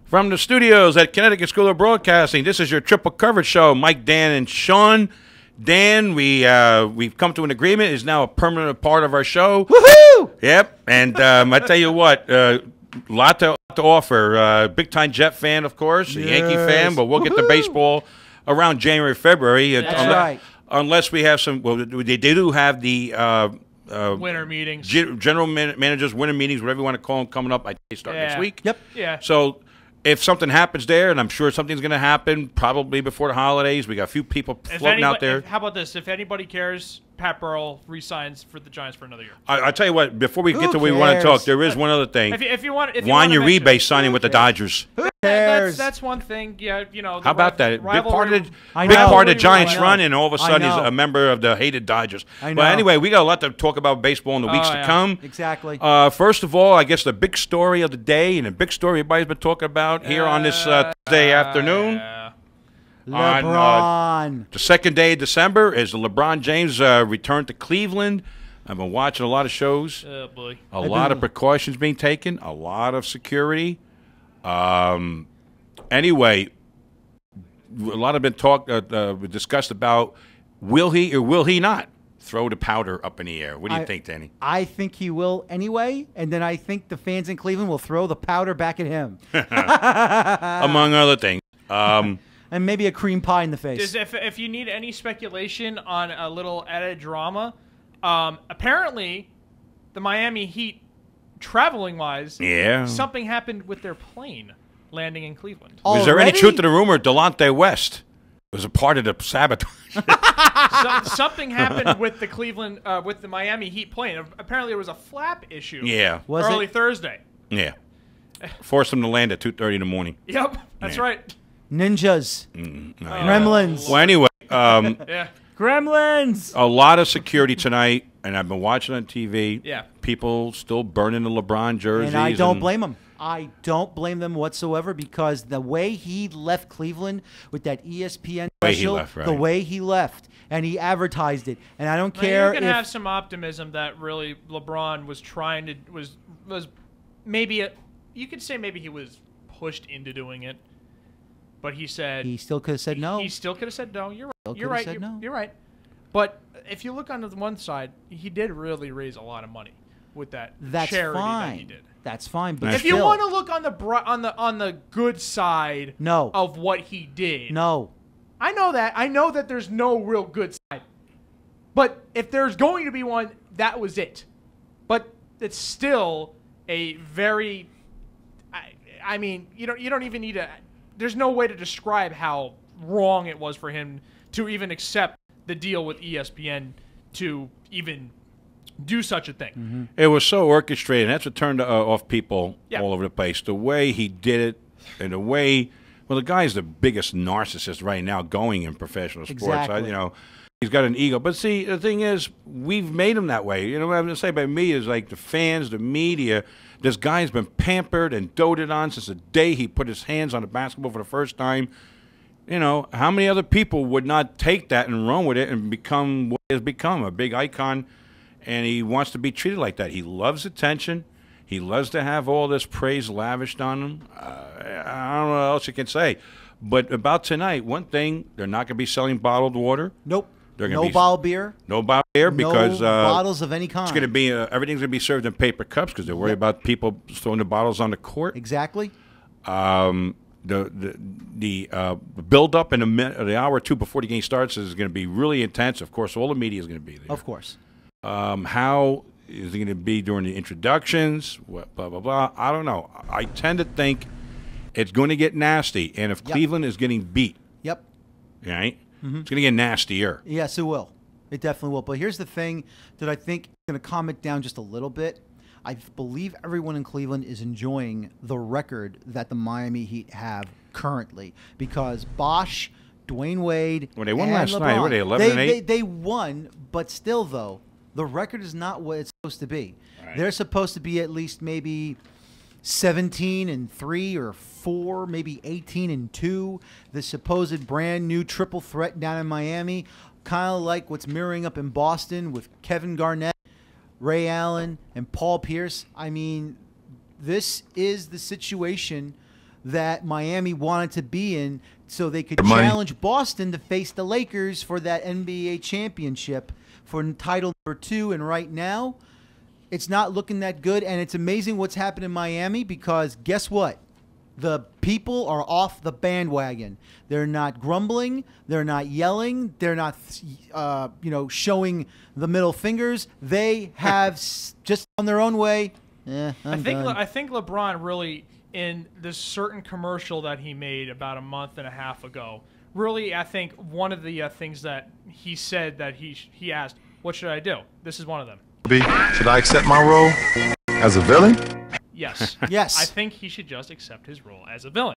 From the studios at Connecticut School of Broadcasting, this is your triple coverage show. Mike, Dan, and Sean. Dan, we've come to an agreement. Is now a permanent part of our show. Woohoo! Yep. And I tell you what, lot to offer. Big time Jet fan, of course, a Yankee fan, but we'll get to baseball around January, February. That's right. Unless we have some. Well, they do have the winter meetings, general managers, winter meetings, whatever you want to call them, coming up. I think they start next week. Yep. Yeah. So if something happens there, and I'm sure something's going to happen probably before the holidays, we got a few people floating out there. How about this? If anybody cares, Pat Burrell resigns for the Giants for another year. I'll tell you what, before we get to Who what we want to cares? talk, there is one other thing. If you want, Juan Uribe signing with the Dodgers. Who cares? That's one thing. Yeah, you know. How about that? Big part of I the know. Giants I know. run, and all of a sudden he's I know. a member of the hated Dodgers. I know. But anyway, we got a lot to talk about baseball in the weeks to yeah. come. Exactly. First of all, I guess the big story of the day, and the big story everybody's been talking about here on this Thursday afternoon. Yeah. LeBron. The second day of December is the LeBron James return to Cleveland. I've been watching a lot of shows. Oh boy. A lot of precautions being taken. A lot of security. Anyway, a lot have been discussed about will he or will he not throw the powder up in the air. What do you think, Danny? I think he will anyway, and then I think the fans in Cleveland will throw the powder back at him. Among other things. And maybe a cream pie in the face. If you need any speculation on a little added drama, apparently the Miami Heat, traveling-wise, something happened with their plane landing in Cleveland. Was there any truth to the rumor Delonte West was a part of the sabotage? Something happened with the Cleveland, with the Miami Heat plane. Apparently there was a flap issue. Yeah. Early Thursday. Yeah. Forced them to land at 2:30 in the morning. Yep, that's right. Ninjas. Gremlins. Well, anyway, Yeah. Gremlins. a lot of security tonight, and I've been watching on TV. Yeah. People still burning the LeBron jerseys. And I don't blame them. I don't blame them whatsoever because the way he left Cleveland with that ESPN special, the way he left, and he advertised it, and I don't care you can if have some optimism that really LeBron was trying to was maybe you could say maybe he was pushed into doing it, but he said he still could have said no. He still could have said no. You're right. You're could've right. said no. You're right. But if you look on the one side, he did really raise a lot of money with that That's charity fine. that he did. That's fine. But If still, you want to look on the good side No. of what he did, no. I know that. I know that there's no real good side. But if there's going to be one, that was it. But it's still a very I mean, you don't even need to there's no way to describe how wrong it was for him to even accept the deal with ESPN to even do such a thing. Mm-hmm. It was so orchestrated. That's what turned off people Yeah. all over the place. The way he did it, and the way, well, the guy's the biggest narcissist right now going in professional sports. Exactly. He's got an ego. But see, the thing is, we've made him that way. You know what I'm going to say about me is like the fans, the media. This guy's been pampered and doted on since the day he put his hands on the basketball for the first time. You know, how many other people would not take that and run with it and become what he has become, a big icon? And he wants to be treated like that. He loves attention. He loves to have all this praise lavished on him. I don't know what else you can say. But about tonight, one thing, they're not going to be selling bottled water. Nope. They're gonna No be- bottle beer. No bottled beer because no bottles of any kind. it's going to be everything's going to be served in paper cups because they're worried about people throwing the bottles on the court. Exactly. The build up in the hour or two before the game starts is going to be really intense. Of course, all the media is going to be there. Of course. How is it going to be during the introductions? What, blah, blah, blah. I don't know. I tend to think it's going to get nasty. And if Cleveland is getting beat, Yep. right, it's going to get nastier. Yes, it will. It definitely will. But here's the thing that I think is going to calm it down just a little bit. I believe everyone in Cleveland is enjoying the record that the Miami Heat have currently because Bosch, Dwayne Wade, Well, they won and last LeBron, night. What are they, 11 and 8? They won, but still, though, the record is not what it's supposed to be. Right. They're supposed to be at least maybe 17-3 or 4, maybe 18-2. The supposed brand new triple threat down in Miami, kind of like what's mirroring up in Boston with Kevin Garnett, Ray Allen, and Paul Pierce. I mean, this is the situation that Miami wanted to be in so they could money. challenge Boston to face the Lakers for that NBA championship for title number 2. And right now, it's not looking that good. And it's amazing what's happened in Miami because guess what? The people are off the bandwagon. They're not grumbling. They're not yelling. They're not, showing the middle fingers. They have just on their own way. I think LeBron really, in this certain commercial that he made about a month and a half ago, really, I think one of the things that he said that he asked, what should I do? This is one of them. Should I accept my role as a villain? Yes. Yes. I think he should just accept his role as a villain.